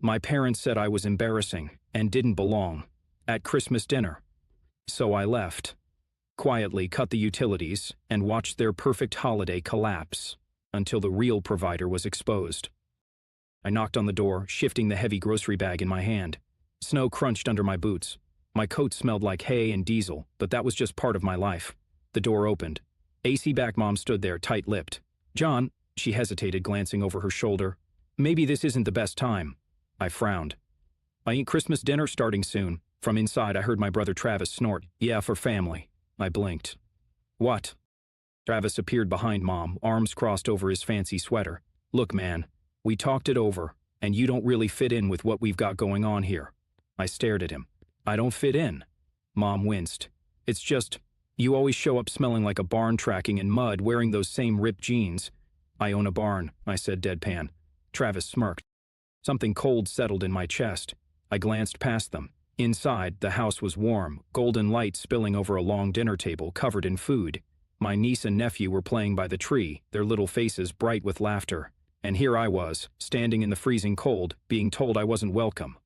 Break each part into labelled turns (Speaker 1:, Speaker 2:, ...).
Speaker 1: My parents said I was embarrassing and didn't belong at Christmas dinner. So I left, quietly cut the utilities, and watched their perfect holiday collapse until the real provider was exposed. I knocked on the door, shifting the heavy grocery bag in my hand. Snow crunched under my boots. My coat smelled like hay and diesel, but that was just part of my life. The door opened. AC-back Mom stood there, tight-lipped. "John," she hesitated, glancing over her shoulder. "Maybe this isn't the best time." I frowned. "I ain't Christmas dinner starting soon." From inside, I heard my brother Travis snort. "Yeah, for family." I blinked. "What?" Travis appeared behind Mom, arms crossed over his fancy sweater. "Look, man, we talked it over, and you don't really fit in with what we've got going on here." I stared at him. "I don't fit in." Mom winced. "It's just, you always show up smelling like a barn tracking in mud, wearing those same ripped jeans." "I own a barn," I said deadpan. Travis smirked. Something cold settled in my chest. I glanced past them. Inside, the house was warm, golden light spilling over a long dinner table covered in food. My niece and nephew were playing by the tree, their little faces bright with laughter. And here I was, standing in the freezing cold, being told I wasn't welcome.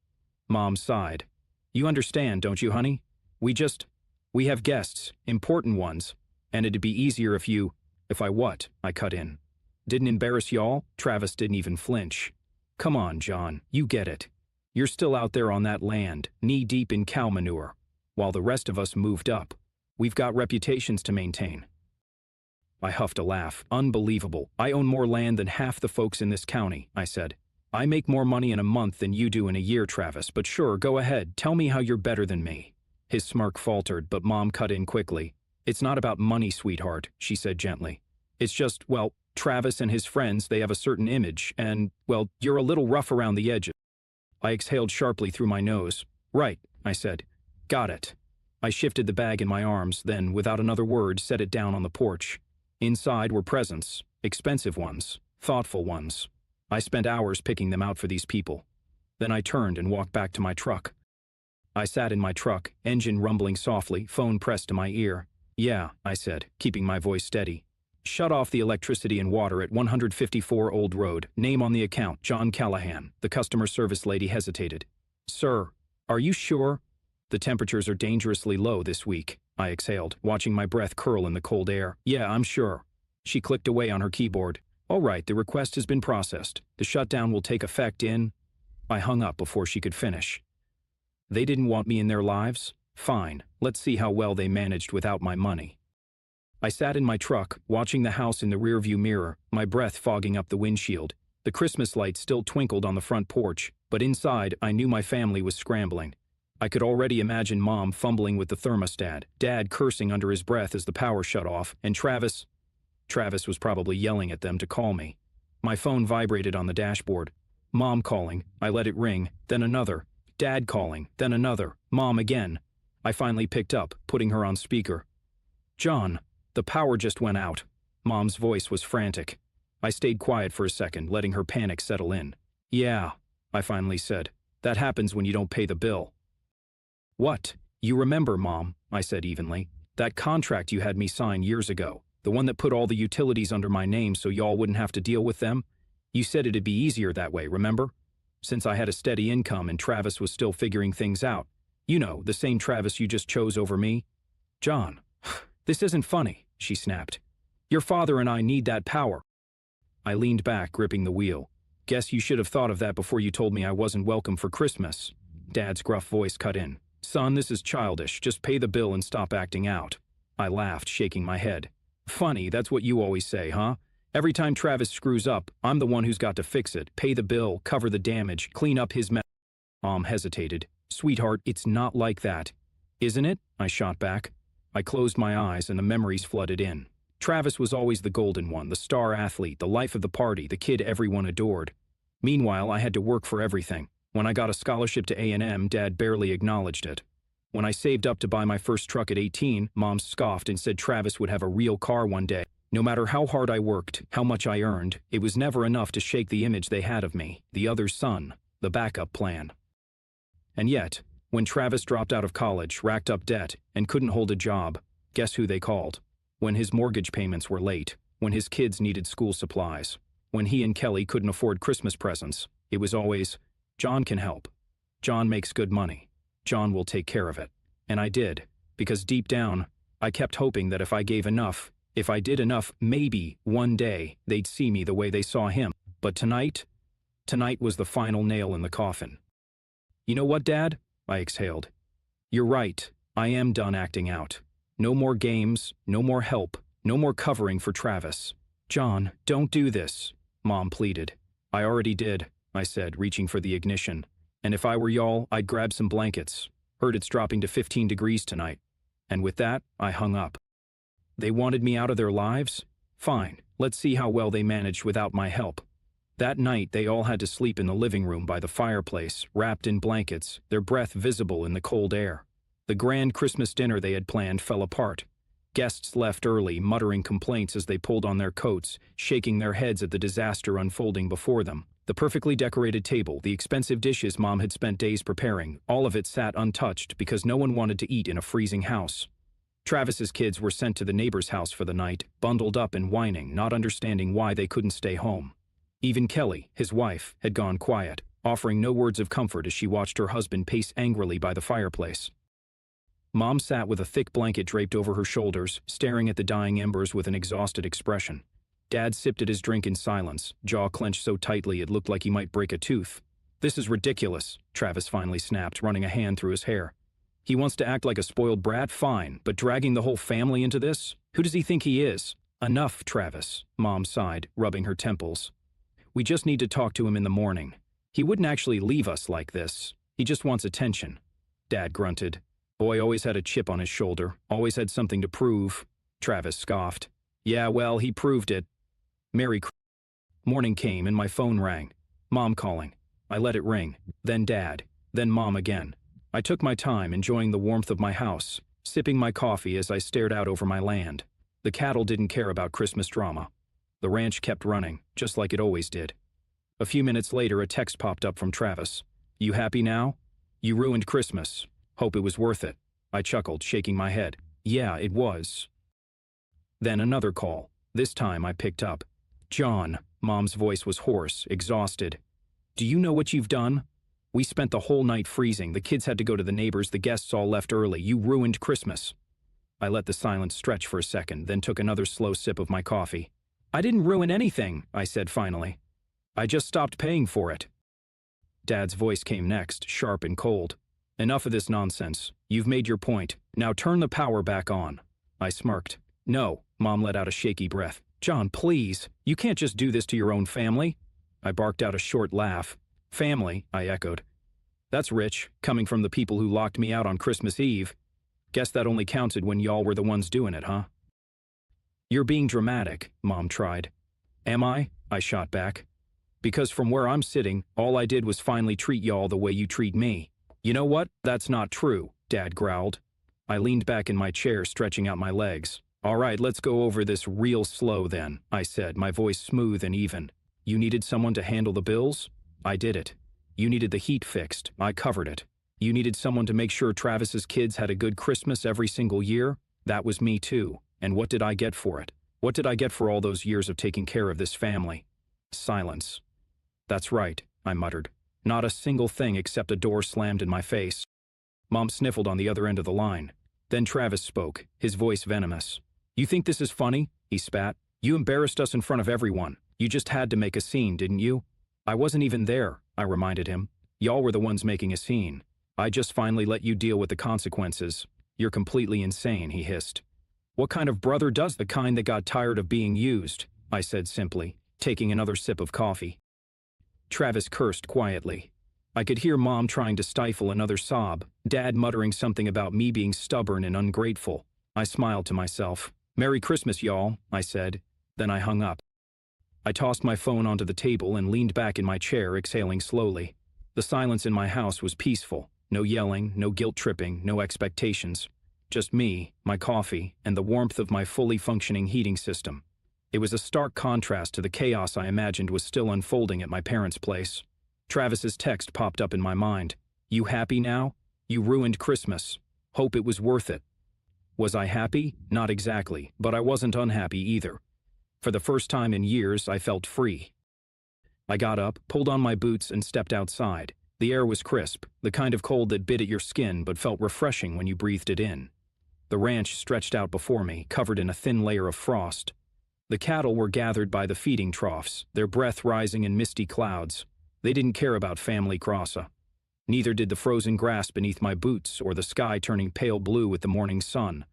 Speaker 1: Mom sighed. "You understand, don't you, honey? We have guests, important ones, and it'd be easier if I what?" I cut in. "Didn't embarrass y'all?" Travis didn't even flinch. "Come on, John, you get it. You're still out there on that land, knee-deep in cow manure, while the rest of us moved up. We've got reputations to maintain." I huffed a laugh. "Unbelievable. I own more land than half the folks in this county," I said. "I make more money in a month than you do in a year, Travis, but sure, go ahead, tell me how you're better than me." His smirk faltered, but Mom cut in quickly. "It's not about money, sweetheart," she said gently. "It's just, well, Travis and his friends, they have a certain image, and, well, you're a little rough around the edges." I exhaled sharply through my nose. "Right," I said. "Got it." I shifted the bag in my arms, then, without another word, set it down on the porch. Inside were presents, expensive ones, thoughtful ones. I spent hours picking them out for these people. Then I turned and walked back to my truck. I sat in my truck, engine rumbling softly, phone pressed to my ear. "Yeah," I said, keeping my voice steady. "Shut off the electricity and water at 154 Old Road. Name on the account, John Callahan." The customer service lady hesitated. "Sir, are you sure?" "The temperatures are dangerously low this week," I exhaled, watching my breath curl in the cold air. "Yeah, I'm sure." She clicked away on her keyboard. "All right, the request has been processed. The shutdown will take effect in—" I hung up before she could finish. They didn't want me in their lives? Fine, let's see how well they managed without my money. I sat in my truck, watching the house in the rearview mirror, my breath fogging up the windshield. The Christmas lights still twinkled on the front porch, but inside, I knew my family was scrambling. I could already imagine Mom fumbling with the thermostat, Dad cursing under his breath as the power shut off, and Travis was probably yelling at them to call me. My phone vibrated on the dashboard. Mom calling. I let it ring, then another. Dad calling, then another. Mom again. I finally picked up, putting her on speaker. "John, the power just went out." Mom's voice was frantic. I stayed quiet for a second, letting her panic settle in. "Yeah," I finally said. "That happens when you don't pay the bill." "What? You remember, Mom," I said evenly. "That contract you had me sign years ago, the one that put all the utilities under my name so y'all wouldn't have to deal with them? You said it'd be easier that way, remember? Since I had a steady income and Travis was still figuring things out. You know, the same Travis you just chose over me." "John, this isn't funny," she snapped. "Your father and I need that power." I leaned back, gripping the wheel. "Guess you should have thought of that before you told me I wasn't welcome for Christmas." Dad's gruff voice cut in. "Son, this is childish. Just pay the bill and stop acting out." I laughed, shaking my head. "Funny, that's what you always say, huh? Every time Travis screws up, I'm the one who's got to fix it, pay the bill, cover the damage, clean up his mess." Mom hesitated. "Sweetheart, it's not like that." "Isn't it?" I shot back. I closed my eyes and the memories flooded in. Travis was always the golden one, the star athlete, the life of the party, the kid everyone adored. Meanwhile, I had to work for everything. When I got a scholarship to A&M, Dad barely acknowledged it. When I saved up to buy my first truck at 18, Mom scoffed and said Travis would have a real car one day. No matter how hard I worked, how much I earned, it was never enough to shake the image they had of me, the other son, the backup plan. And yet, when Travis dropped out of college, racked up debt, and couldn't hold a job, guess who they called? When his mortgage payments were late, when his kids needed school supplies, when he and Kelly couldn't afford Christmas presents, it was always, John can help. John makes good money. John will take care of it. And I did, because deep down, I kept hoping that if I gave enough, if I did enough, maybe one day they'd see me the way they saw him. But tonight was the final nail in the coffin. You know what, Dad? I exhaled. You're right. I am done acting out. No more games, no more help, no more covering for Travis. John, don't do this, Mom pleaded. I already did, I said, reaching for the ignition. And if I were y'all, I'd grab some blankets. Heard it's dropping to 15 degrees tonight. And with that, I hung up. They wanted me out of their lives? Fine, let's see how well they managed without my help. That night, they all had to sleep in the living room by the fireplace, wrapped in blankets, their breath visible in the cold air. The grand Christmas dinner they had planned fell apart. Guests left early, muttering complaints as they pulled on their coats, shaking their heads at the disaster unfolding before them. The perfectly decorated table, the expensive dishes Mom had spent days preparing, all of it sat untouched because no one wanted to eat in a freezing house. Travis's kids were sent to the neighbor's house for the night, bundled up and whining, not understanding why they couldn't stay home. Even Kelly, his wife, had gone quiet, offering no words of comfort as she watched her husband pace angrily by the fireplace. Mom sat with a thick blanket draped over her shoulders, staring at the dying embers with an exhausted expression. Dad sipped at his drink in silence, jaw clenched so tightly it looked like he might break a tooth. This is ridiculous, Travis finally snapped, running a hand through his hair. He wants to act like a spoiled brat, fine, but dragging the whole family into this? Who does he think he is? Enough, Travis, Mom sighed, rubbing her temples. We just need to talk to him in the morning. He wouldn't actually leave us like this. He just wants attention. Dad grunted. Boy always had a chip on his shoulder, always had something to prove. Travis scoffed. Yeah, well, he proved it. Morning came and my phone rang. Mom calling. I let it ring. Then Dad. Then Mom again. I took my time, enjoying the warmth of my house, sipping my coffee as I stared out over my land. The cattle didn't care about Christmas drama. The ranch kept running, just like it always did. A few minutes later, a text popped up from Travis. You happy now? You ruined Christmas. Hope it was worth it. I chuckled, shaking my head. Yeah, it was. Then another call. This time I picked up. John, Mom's voice was hoarse, exhausted. Do you know what you've done? We spent the whole night freezing. The kids had to go to the neighbors. The guests all left early. You ruined Christmas. I let the silence stretch for a second, then took another slow sip of my coffee. I didn't ruin anything, I said finally. I just stopped paying for it. Dad's voice came next, sharp and cold. Enough of this nonsense. You've made your point. Now turn the power back on. I smirked. No, Mom let out a shaky breath. John, please. You can't just do this to your own family. I barked out a short laugh. Family, I echoed. That's rich, coming from the people who locked me out on Christmas Eve. Guess that only counted when y'all were the ones doing it, huh? You're being dramatic, Mom tried. Am I? I shot back. Because from where I'm sitting, all I did was finally treat y'all the way you treat me. You know what? That's not true, Dad growled. I leaned back in my chair, stretching out my legs. All right, let's go over this real slow then, I said, my voice smooth and even. You needed someone to handle the bills? I did it. You needed the heat fixed. I covered it. You needed someone to make sure Travis's kids had a good Christmas every single year? That was me too. And what did I get for it? What did I get for all those years of taking care of this family? Silence. That's right, I muttered. Not a single thing except a door slammed in my face. Mom sniffled on the other end of the line. Then Travis spoke, his voice venomous. You think this is funny? He spat. You embarrassed us in front of everyone. You just had to make a scene, didn't you? I wasn't even there, I reminded him. Y'all were the ones making a scene. I just finally let you deal with the consequences. You're completely insane, he hissed. What kind of brother does the kind that got tired of being used? I said simply, taking another sip of coffee. Travis cursed quietly. I could hear Mom trying to stifle another sob, Dad muttering something about me being stubborn and ungrateful. I smiled to myself. Merry Christmas, y'all, I said. Then I hung up. I tossed my phone onto the table and leaned back in my chair, exhaling slowly. The silence in my house was peaceful. No yelling, no guilt-tripping, no expectations. Just me, my coffee, and the warmth of my fully functioning heating system. It was a stark contrast to the chaos I imagined was still unfolding at my parents' place. Travis's text popped up in my mind. You happy now? You ruined Christmas. Hope it was worth it. Was I happy? Not exactly, but I wasn't unhappy either. For the first time in years, I felt free. I got up, pulled on my boots, and stepped outside. The air was crisp, the kind of cold that bit at your skin but felt refreshing when you breathed it in. The ranch stretched out before me, covered in a thin layer of frost. The cattle were gathered by the feeding troughs, their breath rising in misty clouds. They didn't care about family crassa. Neither did the frozen grass beneath my boots or the sky turning pale blue with the morning sun.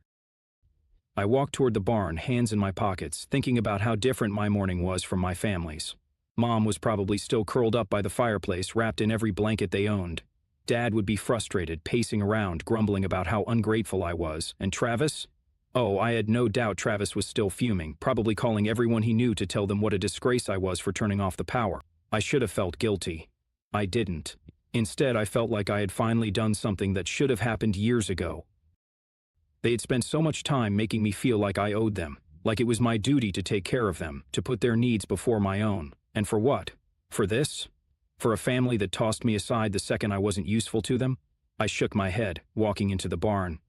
Speaker 1: I walked toward the barn, hands in my pockets, thinking about how different my morning was from my family's. Mom was probably still curled up by the fireplace, wrapped in every blanket they owned. Dad would be frustrated, pacing around, grumbling about how ungrateful I was. And Travis? Oh, I had no doubt Travis was still fuming, probably calling everyone he knew to tell them what a disgrace I was for turning off the power. I should have felt guilty. I didn't. Instead, I felt like I had finally done something that should have happened years ago. They had spent so much time making me feel like I owed them, like it was my duty to take care of them, to put their needs before my own. And for what? For this? For a family that tossed me aside the second I wasn't useful to them? I shook my head, walking into the barn.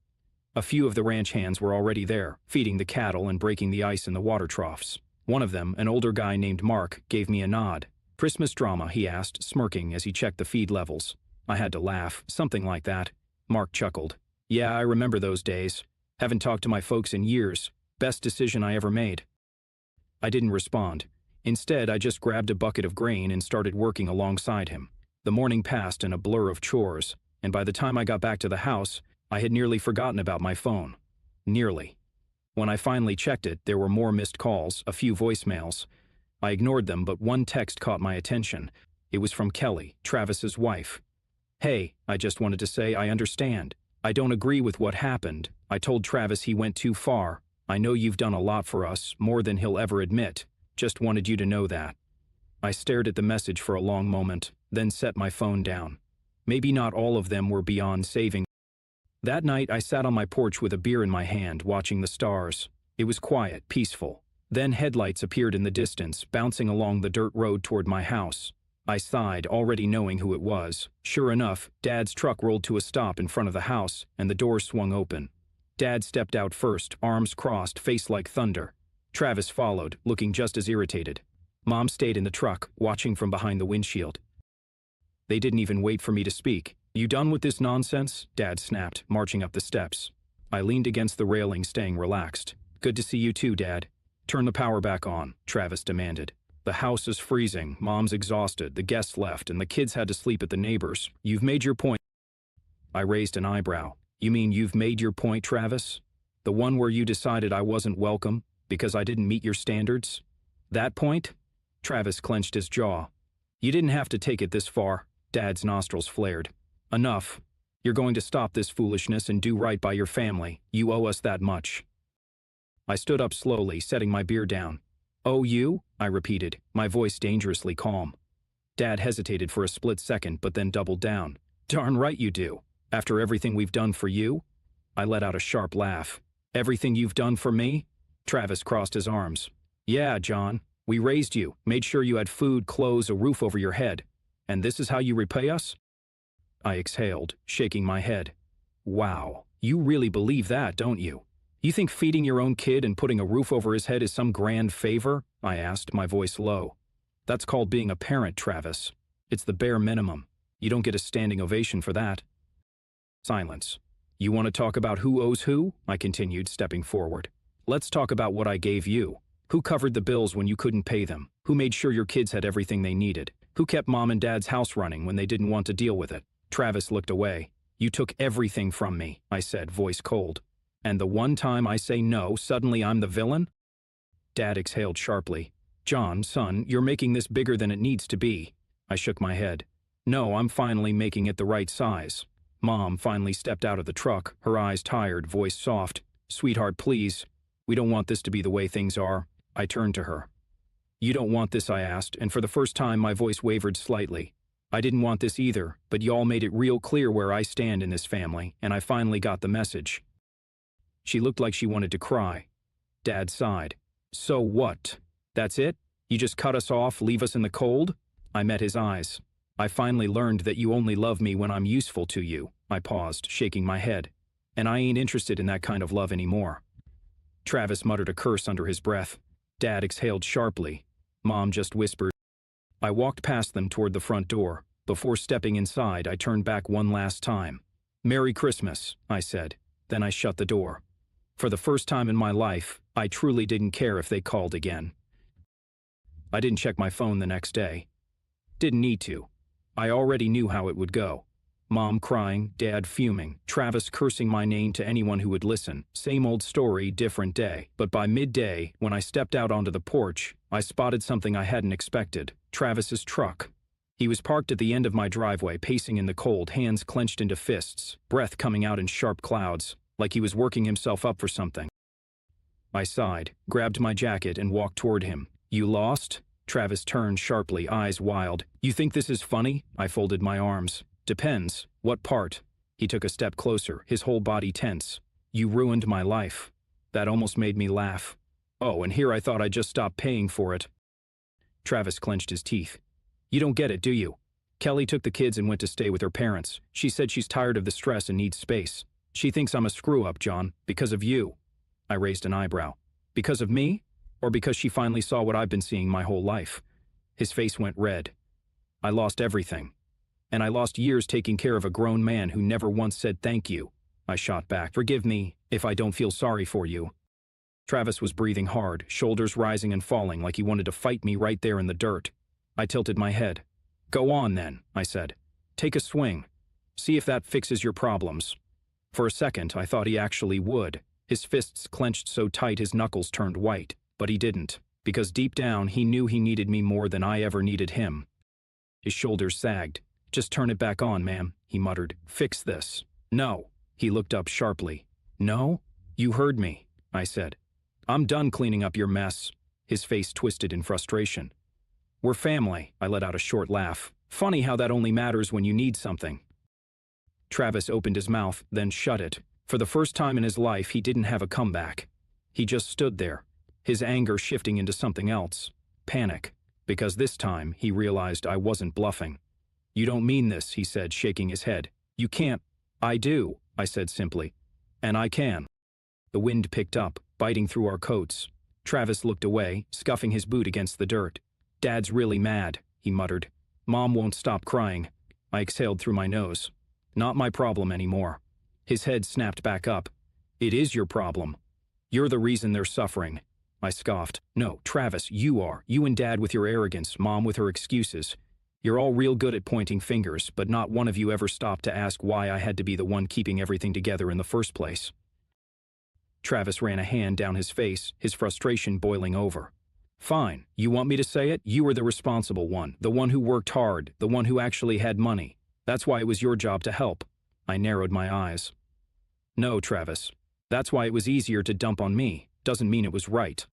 Speaker 1: A few of the ranch hands were already there, feeding the cattle and breaking the ice in the water troughs. One of them, an older guy named Mark, gave me a nod. "Christmas drama?" he asked, smirking as he checked the feed levels. I had to laugh. "Something like that." Mark chuckled. "Yeah, I remember those days. Haven't talked to my folks in years. Best decision I ever made." I didn't respond. Instead, I just grabbed a bucket of grain and started working alongside him. The morning passed in a blur of chores, and by the time I got back to the house, I had nearly forgotten about my phone. Nearly. When I finally checked it, there were more missed calls, a few voicemails. I ignored them, but one text caught my attention. It was from Kelly, Travis's wife. "Hey, I just wanted to say I understand. I don't agree with what happened. I told Travis he went too far. I know you've done a lot for us, more than he'll ever admit. Just wanted you to know that." I stared at the message for a long moment, then set my phone down. Maybe not all of them were beyond saving. That night, I sat on my porch with a beer in my hand, watching the stars. It was quiet, peaceful. Then headlights appeared in the distance, bouncing along the dirt road toward my house. I sighed, already knowing who it was. Sure enough, Dad's truck rolled to a stop in front of the house, and the door swung open. Dad stepped out first, arms crossed, face like thunder. Travis followed, looking just as irritated. Mom stayed in the truck, watching from behind the windshield. They didn't even wait for me to speak. "You done with this nonsense?" Dad snapped, marching up the steps. I leaned against the railing, staying relaxed. "Good to see you too, Dad." "Turn the power back on," Travis demanded. "The house is freezing, Mom's exhausted, the guests left, and the kids had to sleep at the neighbors. You've made your point." I raised an eyebrow. "You mean you've made your point, Travis? The one where you decided I wasn't welcome? Because I didn't meet your standards? That point?" Travis clenched his jaw. "You didn't have to take it this far." Dad's nostrils flared. "Enough. You're going to stop this foolishness and do right by your family. You owe us that much." I stood up slowly, setting my beer down. "Oh, you?" I repeated, my voice dangerously calm. Dad hesitated for a split second, but then doubled down. "Darn right you do. After everything we've done for you?" I let out a sharp laugh. "Everything you've done for me?" Travis crossed his arms. "Yeah, John. We raised you, made sure you had food, clothes, a roof over your head. And this is how you repay us?" I exhaled, shaking my head. "Wow, you really believe that, don't you? You think feeding your own kid and putting a roof over his head is some grand favor?" I asked, my voice low. "That's called being a parent, Travis. It's the bare minimum. You don't get a standing ovation for that." Silence. "You want to talk about who owes who?" I continued, stepping forward. "Let's talk about what I gave you. Who covered the bills when you couldn't pay them? Who made sure your kids had everything they needed? Who kept Mom and Dad's house running when they didn't want to deal with it?" Travis looked away. "You took everything from me," I said, voice cold. "And the one time I say no, suddenly I'm the villain?" Dad exhaled sharply. "John, son, you're making this bigger than it needs to be." I shook my head. "No, I'm finally making it the right size." Mom finally stepped out of the truck, her eyes tired, voice soft. "Sweetheart, please. We don't want this to be the way things are." I turned to her. "You don't want this?" I asked, and for the first time my voice wavered slightly. "I didn't want this either, but y'all made it real clear where I stand in this family, and I finally got the message." She looked like she wanted to cry. Dad sighed. "So what? That's it? You just cut us off, leave us in the cold?" I met his eyes. "I finally learned that you only love me when I'm useful to you." I paused, shaking my head. "And I ain't interested in that kind of love anymore." Travis muttered a curse under his breath. Dad exhaled sharply. Mom just whispered. I walked past them toward the front door. Before stepping inside, I turned back one last time. "Merry Christmas," I said. Then I shut the door. For the first time in my life, I truly didn't care if they called again. I didn't check my phone the next day. Didn't need to. I already knew how it would go. Mom crying, Dad fuming, Travis cursing my name to anyone who would listen. Same old story, different day. But by midday, when I stepped out onto the porch, I spotted something I hadn't expected. Travis's truck. He was parked at the end of my driveway, pacing in the cold, hands clenched into fists, breath coming out in sharp clouds, like he was working himself up for something. I sighed, grabbed my jacket, and walked toward him. "You lost?" Travis turned sharply, eyes wild. "You think this is funny?" I folded my arms. "Depends. What part?" He took a step closer, his whole body tense. "You ruined my life." That almost made me laugh. Oh, and here I thought I'd just stop paying for it. Travis clenched his teeth. "You don't get it, do you? Kelly took the kids and went to stay with her parents. She said she's tired of the stress and needs space. She thinks I'm a screw-up, John, because of you." I raised an eyebrow. "Because of me? Or because she finally saw what I've been seeing my whole life?" His face went red. "I lost everything. And I lost years taking care of a grown man who never once said thank you." I shot back. "Forgive me if I don't feel sorry for you." Travis was breathing hard, shoulders rising and falling like he wanted to fight me right there in the dirt. I tilted my head. "Go on then," I said. "Take a swing. See if that fixes your problems." For a second, I thought he actually would. His fists clenched so tight his knuckles turned white. But he didn't, because deep down he knew he needed me more than I ever needed him. His shoulders sagged. "Just turn it back on, ma'am," he muttered. "Fix this." "No." He looked up sharply. "No? You heard me," I said. "I'm done cleaning up your mess." His face twisted in frustration. "We're family," I let out a short laugh. "Funny how that only matters when you need something." Travis opened his mouth, then shut it. For the first time in his life, he didn't have a comeback. He just stood there, his anger shifting into something else. Panic. Because this time, he realized I wasn't bluffing. "You don't mean this," he said, shaking his head. "You can't." "I do," I said simply. "And I can." The wind picked up, biting through our coats. Travis looked away, scuffing his boot against the dirt. "Dad's really mad," he muttered. "Mom won't stop crying." I exhaled through my nose. "Not my problem anymore." His head snapped back up. "It is your problem. You're the reason they're suffering." I scoffed. "No, Travis, you are. You and Dad with your arrogance, Mom with her excuses. You're all real good at pointing fingers, but not one of you ever stopped to ask why I had to be the one keeping everything together in the first place." Travis ran a hand down his face, his frustration boiling over. "Fine. You want me to say it? You were the responsible one, the one who worked hard, the one who actually had money. That's why it was your job to help." I narrowed my eyes. "No, Travis. That's why it was easier to dump on me. Doesn't mean it was right."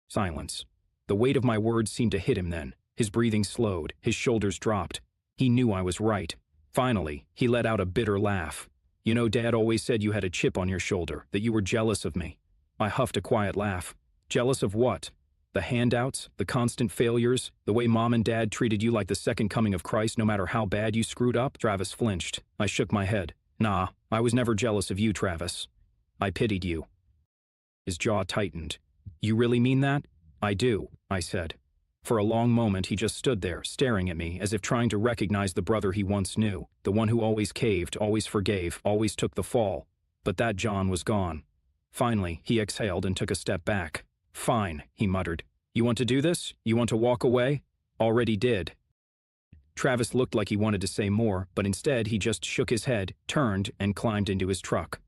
Speaker 1: Silence. The weight of my words seemed to hit him then. His breathing slowed, his shoulders dropped. He knew I was right. Finally, he let out a bitter laugh. "You know, Dad always said you had a chip on your shoulder, that you were jealous of me." I huffed a quiet laugh. "Jealous of what? The handouts, the constant failures, the way Mom and Dad treated you like the second coming of Christ no matter how bad you screwed up?" Travis flinched. I shook my head. "Nah, I was never jealous of you, Travis. I pitied you." His jaw tightened. "You really mean that?" "I do," I said. For a long moment he just stood there, staring at me, as if trying to recognize the brother he once knew, the one who always caved, always forgave, always took the fall. But that John was gone. Finally, he exhaled and took a step back. "Fine," he muttered. "You want to do this? You want to walk away?" "Already did." Travis looked like he wanted to say more, but instead he just shook his head, turned, and climbed into his truck.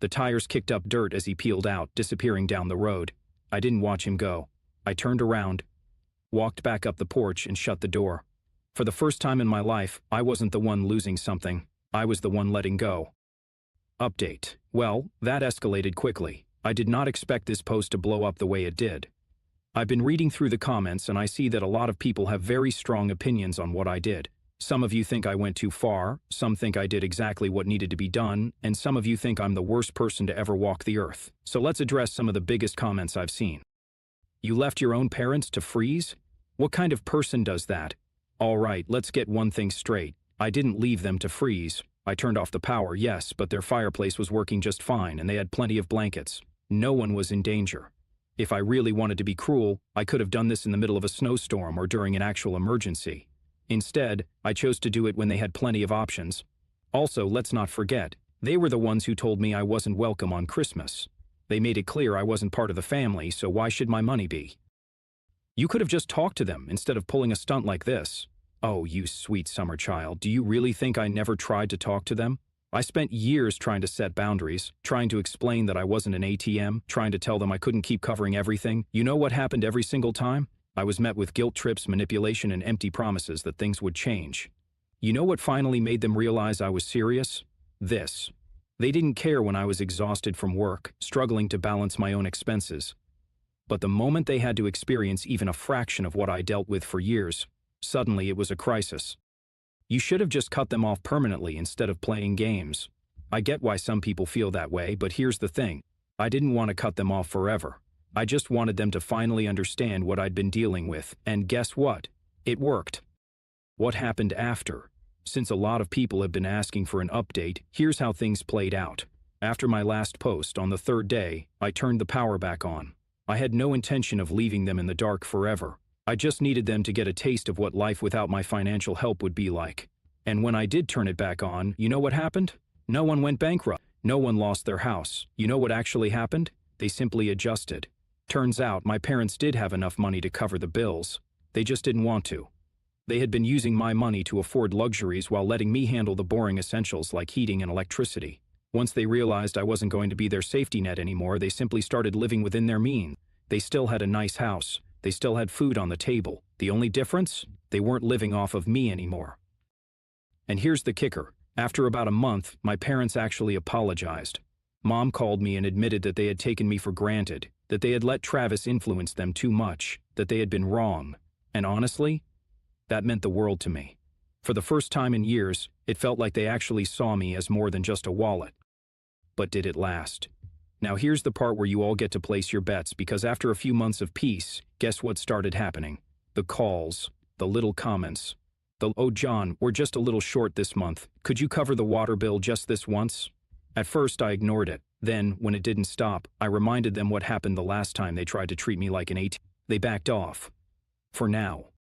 Speaker 1: The tires kicked up dirt as he peeled out, disappearing down the road. I didn't watch him go. I turned around, walked back up the porch, and shut the door. For the first time in my life, I wasn't the one losing something. I was the one letting go. Update. Well, that escalated quickly. I did not expect this post to blow up the way it did. I've been reading through the comments and I see that a lot of people have very strong opinions on what I did. Some of you think I went too far, some think I did exactly what needed to be done, and some of you think I'm the worst person to ever walk the earth. So let's address some of the biggest comments I've seen. "You left your own parents to freeze? What kind of person does that?" All right, let's get one thing straight. I didn't leave them to freeze. I turned off the power, yes, but their fireplace was working just fine and they had plenty of blankets. No one was in danger. If I really wanted to be cruel, I could have done this in the middle of a snowstorm or during an actual emergency. Instead, I chose to do it when they had plenty of options. Also, let's not forget, they were the ones who told me I wasn't welcome on Christmas. They made it clear I wasn't part of the family, so why should my money be? You could have just talked to them instead of pulling a stunt like this. Oh, you sweet summer child, do you really think I never tried to talk to them? I spent years trying to set boundaries, trying to explain that I wasn't an ATM, trying to tell them I couldn't keep covering everything. You know what happened every single time? I was met with guilt trips, manipulation, and empty promises that things would change. You know what finally made them realize I was serious? This. They didn't care when I was exhausted from work, struggling to balance my own expenses. But the moment they had to experience even a fraction of what I dealt with for years, suddenly it was a crisis. You should have just cut them off permanently instead of playing games. I get why some people feel that way, but here's the thing. I didn't want to cut them off forever. I just wanted them to finally understand what I'd been dealing with, and guess what? It worked. What happened after? Since a lot of people have been asking for an update, here's how things played out. After my last post, on the third day, I turned the power back on. I had no intention of leaving them in the dark forever. I just needed them to get a taste of what life without my financial help would be like. And when I did turn it back on, you know what happened? No one went bankrupt. No one lost their house. You know what actually happened? They simply adjusted. Turns out my parents did have enough money to cover the bills. They just didn't want to. They had been using my money to afford luxuries while letting me handle the boring essentials like heating and electricity. Once they realized I wasn't going to be their safety net anymore, they simply started living within their means. They still had a nice house. They still had food on the table. The only difference? They weren't living off of me anymore. And here's the kicker. After about a month, my parents actually apologized. Mom called me and admitted that they had taken me for granted, that they had let Travis influence them too much, that they had been wrong. And honestly, that meant the world to me. For the first time in years, it felt like they actually saw me as more than just a wallet. But did it last? Now here's the part where you all get to place your bets, because after a few months of peace, guess what started happening? The calls, the little comments. "Oh John, we're just a little short this month. Could you cover the water bill just this once?" At first I ignored it. Then, when it didn't stop, I reminded them what happened the last time they tried to treat me like an ATM. They backed off. For now.